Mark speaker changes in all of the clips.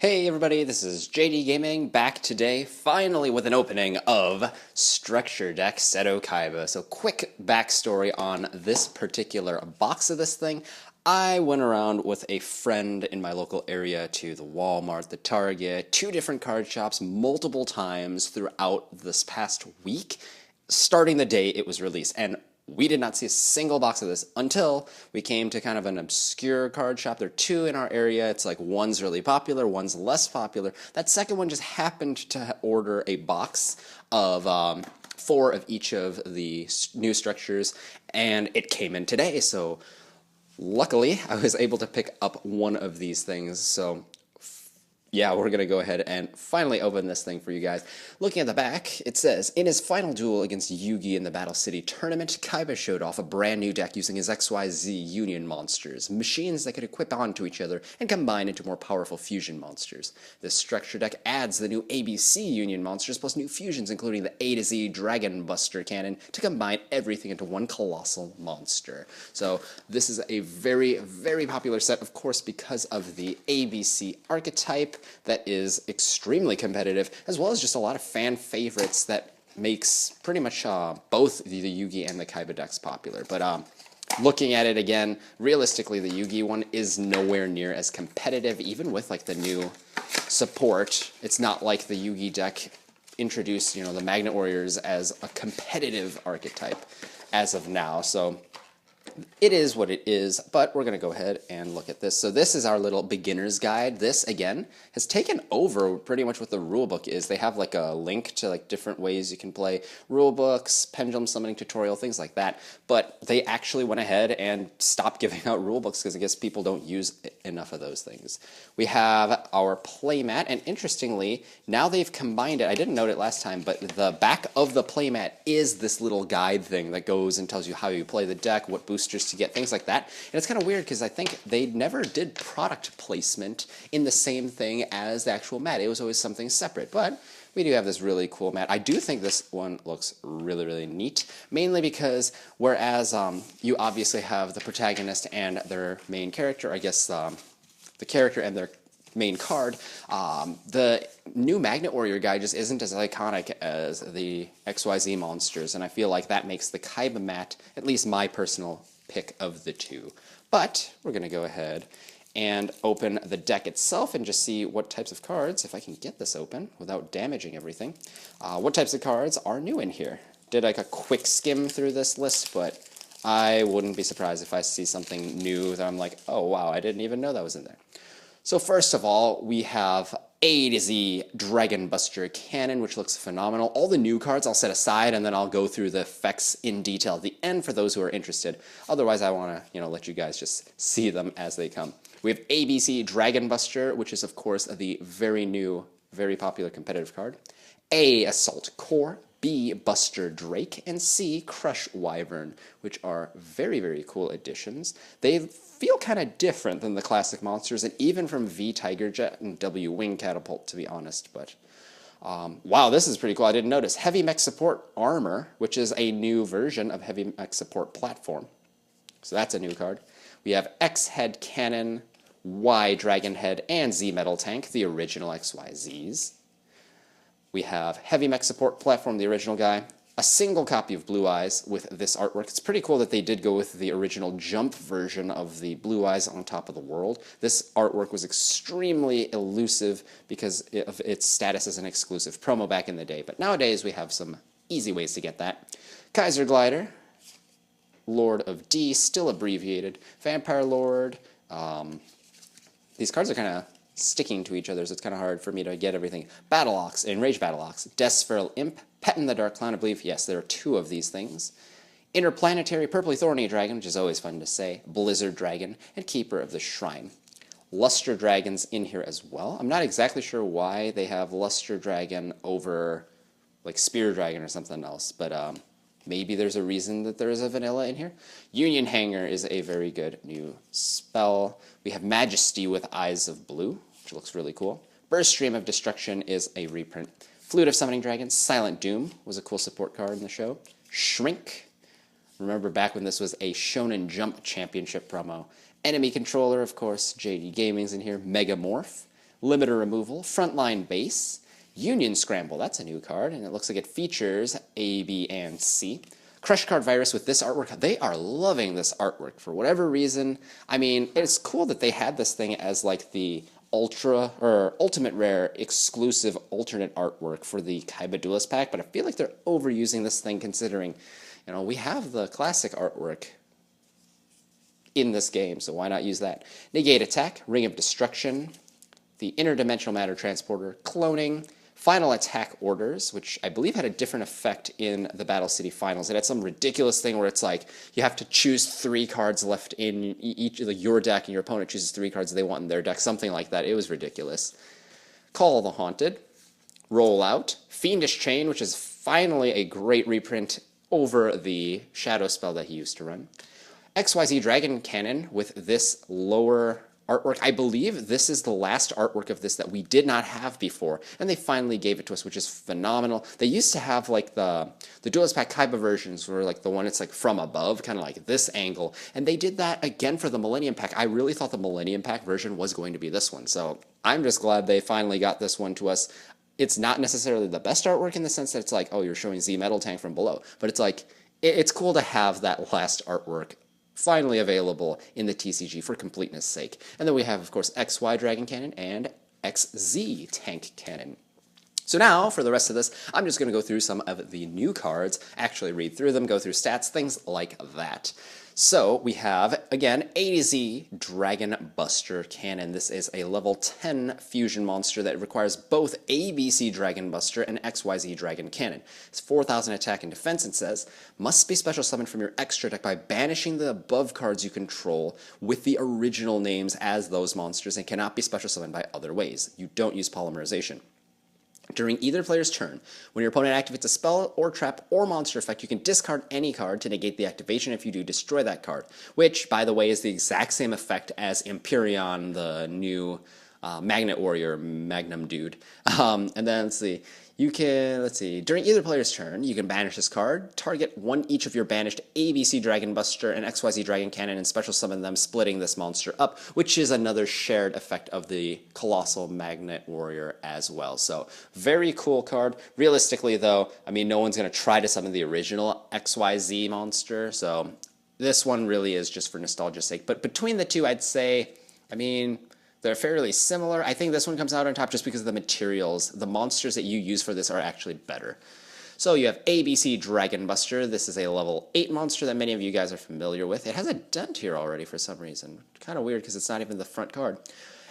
Speaker 1: Hey everybody, this is JDGaming back today, finally with an opening of Structure Deck Seto Kaiba. So quick backstory on this particular box of this thing. I went around with a friend in my local area to the Walmart, the Target, two different card shops multiple times throughout this past week, starting the day it was released. And we did not see a single box of this until we came to kind of an obscure card shop. There are two in our area. It's like one's really popular, one's less popular. That second one just happened to order a box of four of each of the new structures, and it came in today. So luckily, I was able to pick up one of these things. So yeah, we're going to go ahead and finally open this thing for you guys. Looking at the back, it says, in his final duel against Yugioh in the Battle City tournament, Kaiba showed off a brand new deck using his XYZ Union monsters, machines that could equip onto each other and combine into more powerful fusion monsters. This structure deck adds the new ABC Union monsters plus new fusions including the A to Z Dragon Buster cannon to combine everything into one colossal monster. So this is a very, very popular set, of course, because of the ABC archetype that is extremely competitive, as well as just a lot of fan favorites that makes pretty much both the Yugi and the Kaiba decks popular. But looking at it again, realistically, the Yugi one is nowhere near as competitive, even with like the new support. It's not like the Yugi deck introduced, the Magnet Warriors as a competitive archetype as of now. So it is what it is, but we're going to go ahead and look at this. So this is our little beginner's guide. This, again, has taken over pretty much what the rulebook is. They have like a link to like different ways you can play rulebooks, pendulum summoning tutorial, things like that. But they actually went ahead and stopped giving out rulebooks because I guess people don't use enough of those things. We have our playmat, and interestingly, now they've combined it. I didn't note it last time, but the back of the playmat is this little guide thing that goes and tells you how you play the deck, what boosters to get, things like that. And it's kind of weird because I think they never did product placement in the same thing as the actual mat. It was always something separate, but we do have this really cool mat. I do think this one looks really, really neat, mainly because whereas you obviously have the protagonist and their main character, I guess the character and their main card, the new Magnet Warrior guy just isn't as iconic as the XYZ monsters, and I feel like that makes the Kaiba mat at least my personal pick of the two. But we're going to go ahead and open the deck itself and just see what types of cards, if I can get this open without damaging everything, what types of cards are new in here. Did like a quick skim through this list, but I wouldn't be surprised if I see something new that I'm like, oh wow, I didn't even know that was in there. So first of all, we have A to Z Dragon Buster Cannon, which looks phenomenal. All the new cards I'll set aside, and then I'll go through the effects in detail at the end for those who are interested. Otherwise, I want to, let you guys just see them as they come. We have ABC Dragon Buster, which is, of course, the very new, very popular competitive card. A, Assault Core. B, Buster Drake, and C, Crush Wyvern, which are very, very cool additions. They feel kind of different than the classic monsters, and even from V Tiger Jet and W Wing Catapult, to be honest. But wow, this is pretty cool. I didn't notice. Heavy Mech Support Armor, which is a new version of Heavy Mech Support Platform. So that's a new card. We have X Head Cannon, Y Dragon Head, and Z Metal Tank, the original XYZs. We have Heavy Mech Support Platform, the original guy, a single copy of Blue Eyes with this artwork. It's pretty cool that they did go with the original Jump version of the Blue Eyes on top of the world. This artwork was extremely elusive because of its status as an exclusive promo back in the day, but nowadays we have some easy ways to get that. Kaiser Glider, Lord of D, still abbreviated, Vampire Lord. These cards are kind of sticking to each other, so it's kind of hard for me to get everything. Battle Ox, Enraged Battle Ox, Deathspheral Imp, Pet in the Dark Clown, I believe, yes, there are two of these things. Interplanetary Purply Thorny Dragon, which is always fun to say, Blizzard Dragon, and Keeper of the Shrine. Luster Dragons in here as well. I'm not exactly sure why they have Luster Dragon over like Spear Dragon or something else, but maybe there's a reason that there is a vanilla in here. Union Hanger is a very good new spell. We have Majesty with Eyes of Blue, which looks really cool. Burst Stream of Destruction is a reprint. Flute of Summoning Dragons, Silent Doom was a cool support card in the show. Shrink, remember back when this was a Shonen Jump Championship promo. Enemy Controller, of course, JDGaming's in here. Megamorph, Limiter Removal, Frontline Base, Union Scramble, that's a new card, and it looks like it features A, B, and C. Crush Card Virus with this artwork. They are loving this artwork for whatever reason. I mean, it's cool that they had this thing as like the ultra or ultimate rare exclusive alternate artwork for the Kaiba Duelist pack, but I feel like they're overusing this thing considering, you know, we have the classic artwork in this game, so why not use that? Negate Attack, Ring of Destruction, the Interdimensional Matter Transporter, Cloning, Final Attack Orders, which I believe had a different effect in the Battle City Finals. It had some ridiculous thing where it's like you have to choose 3 cards left in each of your deck, and your opponent chooses 3 cards they want in their deck, something like that. It was ridiculous. Call of the Haunted, Rollout, Fiendish Chain, which is finally a great reprint over the Shadow spell that he used to run. XYZ Dragon Cannon with this lower artwork. I believe this is the last artwork of this that we did not have before, and they finally gave it to us, which is phenomenal. They used to have like the Duelist Pack Kaiba versions were like the one it's like from above, kind of like this angle, and they did that again for the Millennium Pack. I really thought the Millennium Pack version was going to be this one, so I'm just glad they finally got this one to us. It's not necessarily the best artwork in the sense that it's like, oh, you're showing Z Metal Tank from below, but it's like, it's cool to have that last artwork finally available in the TCG for completeness sake. And then we have, of course, XY Dragon Cannon and XZ Tank Cannon. So now, for the rest of this, I'm just going to go through some of the new cards, actually read through them, go through stats, things like that. So we have, again, A to Z Dragon Buster Cannon. This is a level 10 fusion monster that requires both ABC Dragon Buster and XYZ Dragon Cannon. It's 4,000 attack and defense, and says, must be special summoned from your extra deck by banishing the above cards you control with the original names as those monsters, and cannot be special summoned by other ways. You don't use polymerization. During either player's turn, when your opponent activates a spell or trap or monster effect, you can discard any card to negate the activation. If you do, destroy that card, which, by the way, is the exact same effect as Empyreon, the new Magnet Warrior Magnum dude. And then, let's see, during either player's turn, you can banish this card, target one each of your banished ABC Dragon Buster and XYZ Dragon Cannon, and special summon them, splitting this monster up, which is another shared effect of the Colossal Magnet Warrior as well. So, very cool card. Realistically, though, I mean, no one's going to try to summon the original XYZ monster, so this one really is just for nostalgia's sake. But between the two, I'd say, I mean, they're fairly similar. I think this one comes out on top just because of the materials. The monsters that you use for this are actually better. So you have ABC Dragon Buster. This is a level 8 monster that many of you guys are familiar with. It has a dent here already for some reason. Kind of weird because it's not even the front card.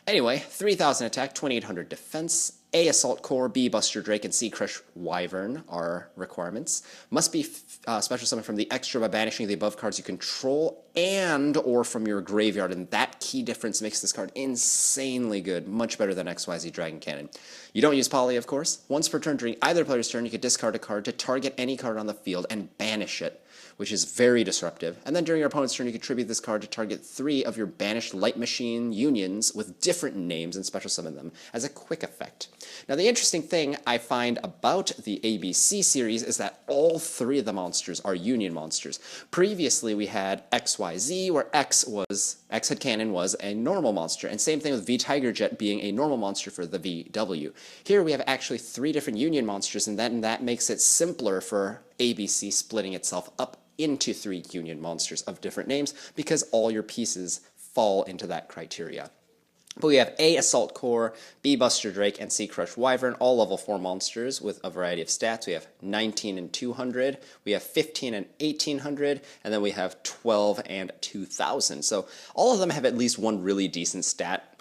Speaker 1: Anyway, 3,000 attack, 2,800 defense. A Assault Core, B Buster Drake, and C Crush Wyvern are requirements. Must be special summoned from the extra by banishing the above cards you control and or from your graveyard, and that key difference makes this card insanely good, much better than XYZ Dragon Cannon. You don't use poly, of course. Once per turn during either player's turn, you can discard a card to target any card on the field and banish it, which is very disruptive. And then during your opponent's turn, you can tribute this card to target 3 of your banished Light Machine unions with different names and special summon them as a quick effect. Now, the interesting thing I find about the ABC series is that all 3 of the monsters are union monsters. Previously, we had XYZ, where X-Head Cannon was a normal monster, and same thing with V Tiger Jet being a normal monster for the VW. Here we have actually 3 different union monsters, and then that makes it simpler for ABC splitting itself up into 3 union monsters of different names because all your pieces fall into that criteria. But we have A Assault Core, B Buster Drake, and C Crush Wyvern, all level 4 monsters with a variety of stats. We have 19 and 200, we have 15 and 1800, and then we have 12 and 2000. So all of them have at least one really decent stat.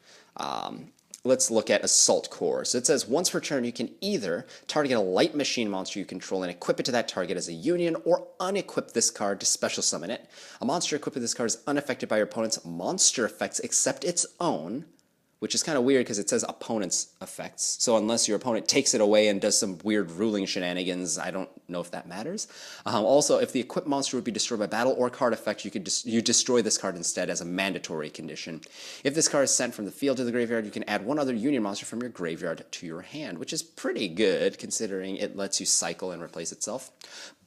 Speaker 1: Let's look at Assault Core. So it says, once per turn, you can either target a Light Machine monster you control and equip it to that target as a union, or unequip this card to special summon it. A monster equipped with this card is unaffected by your opponent's monster effects except its own, which is kind of weird because it says opponent's effects. So unless your opponent takes it away and does some weird ruling shenanigans, I don't know if that matters. Also, if the equipped monster would be destroyed by battle or card effect, you destroy this card instead as a mandatory condition. If this card is sent from the field to the graveyard, you can add one other union monster from your graveyard to your hand, which is pretty good considering it lets you cycle and replace itself.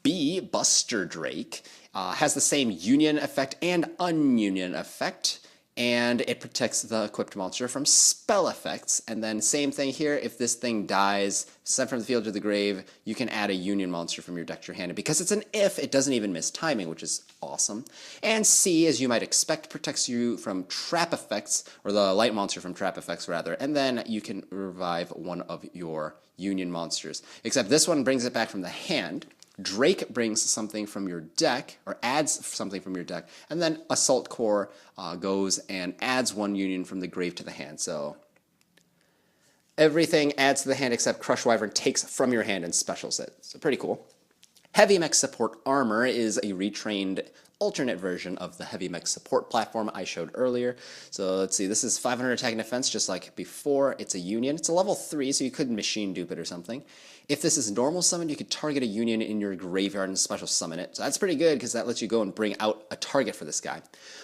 Speaker 1: B, Buster Drake, has the same union effect and ununion effect. and it protects the equipped monster from spell effects. And then same thing here, if this thing dies, sent from the field to the grave, you can add a union monster from your deck to your hand. And because it's an if, it doesn't even miss timing, which is awesome. And C, as you might expect, protects you from trap effects, or the light monster from trap effects rather, and then you can revive one of your union monsters. Except this one brings it back from the hand. Drake brings something from your deck, or adds something from your deck, and then Assault Core goes and adds one union from the grave to the hand. So everything adds to the hand except Crush Wyvern takes from your hand and specials it. So pretty cool. Heavy Mech Support Armor is a retrained alternate version of the Heavy Mech Support platform I showed earlier. So let's see, this is 500 attack and defense just like before. It's a union. It's a level 3, so you could machine dupe it or something. If this is normal summon, you could target a union in your graveyard and special summon it. So that's pretty good because that lets you go and bring out a target for this guy.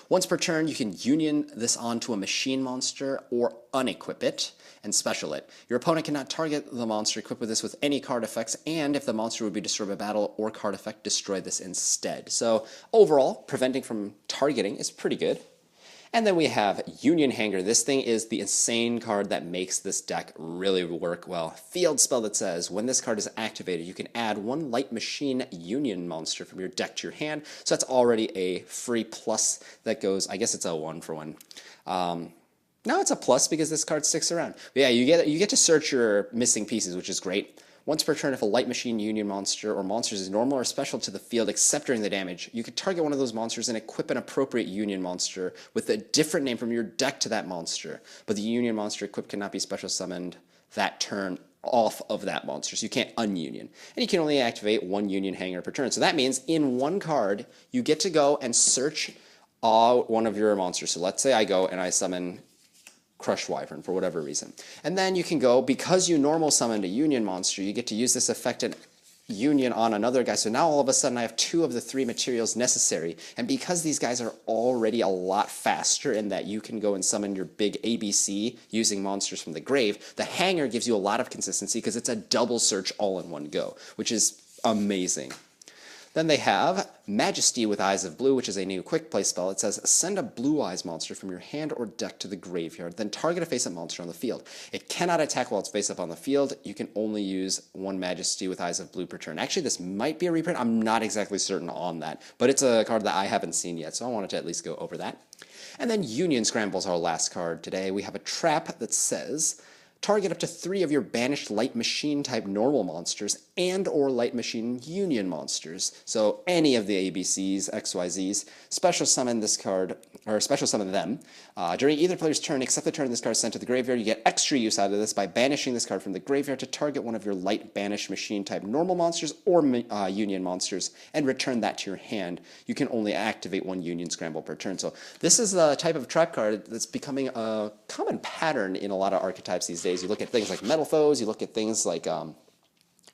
Speaker 1: Once per turn, you can union this onto a machine monster or unequip it and special it. Your opponent cannot target the monster equipped with this with any card effects, and if the monster would be destroyed by battle or card effect, destroy this instead. So overall, preventing from targeting is pretty good. And then we have Union Hanger. This thing is the insane card that makes this deck really work well. Field spell that says, when this card is activated, you can add one Light Machine Union monster from your deck to your hand. So that's already a free plus that goes, I guess it's a 1-for-1. No, it's a plus because this card sticks around. But yeah, you get to search your missing pieces, which is great. Once per turn, if a Light Machine Union monster or monsters is normal or special to the field except during the damage, you could target one of those monsters and equip an appropriate Union monster with a different name from your deck to that monster. But the Union monster equipped cannot be special summoned that turn off of that monster, so you can't ununion. And you can only activate one Union Hanger per turn. So that means in one card, you get to go and search one of your monsters. So let's say I go and I summon Crush Wyvern for whatever reason. And then you can go, because you normal summoned a Union monster, you get to use this effect and Union on another guy. So now all of a sudden I have 2 of the 3 materials necessary. And because these guys are already a lot faster in that you can go and summon your big ABC using monsters from the grave, the Hanger gives you a lot of consistency because it's a double search all in one go, which is amazing. Then they have Majesty with Eyes of Blue, which is a new quick play spell. It says, send a Blue Eyes monster from your hand or deck to the graveyard, then target a face-up monster on the field. It cannot attack while it's face-up on the field. You can only use one Majesty with Eyes of Blue per turn. Actually, this might be a reprint. I'm not exactly certain on that, but it's a card that I haven't seen yet, so I wanted to at least go over that. And then Union Scramble is our last card today. We have a trap that says, target up to 3 of your banished Light Machine type normal monsters and or Light Machine Union monsters. So any of the ABCs, XYZs, special summon this card, or special summon them. During either player's turn, except the turn this card is sent to the graveyard, you get extra use out of this by banishing this card from the graveyard to target one of your Light Banish Machine type normal monsters or Union monsters and return that to your hand. You can only activate one Union Scramble per turn. So this is the type of trap card that's becoming a common pattern in a lot of archetypes these days. You look at things like Metal Foes, you look at things like,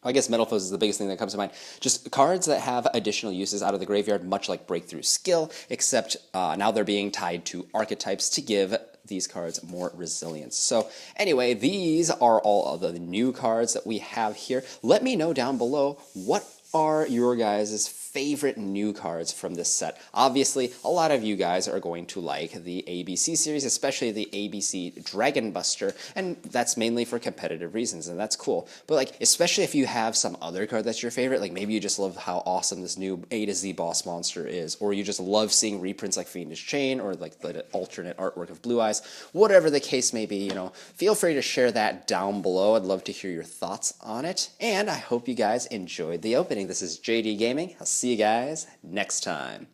Speaker 1: I guess Metal Foes is the biggest thing that comes to mind. Just cards that have additional uses out of the graveyard, much like Breakthrough Skill, except now they're being tied to archetypes to give these cards more resilience. So anyway, these are all of the new cards that we have here. Let me know down below, what are your guys' favorite new cards from this set? Obviously, a lot of you guys are going to like the ABC series, especially the ABC Dragon Buster, and that's mainly for competitive reasons, and that's cool. But like, especially if you have some other card that's your favorite, like maybe you just love how awesome this new A to Z boss monster is, or you just love seeing reprints like Fiendish Chain, or like the alternate artwork of Blue Eyes, whatever the case may be, you know, feel free to share that down below. I'd love to hear your thoughts on it, and I hope you guys enjoyed the opening. This is JD Gaming. I'll see you guys next time.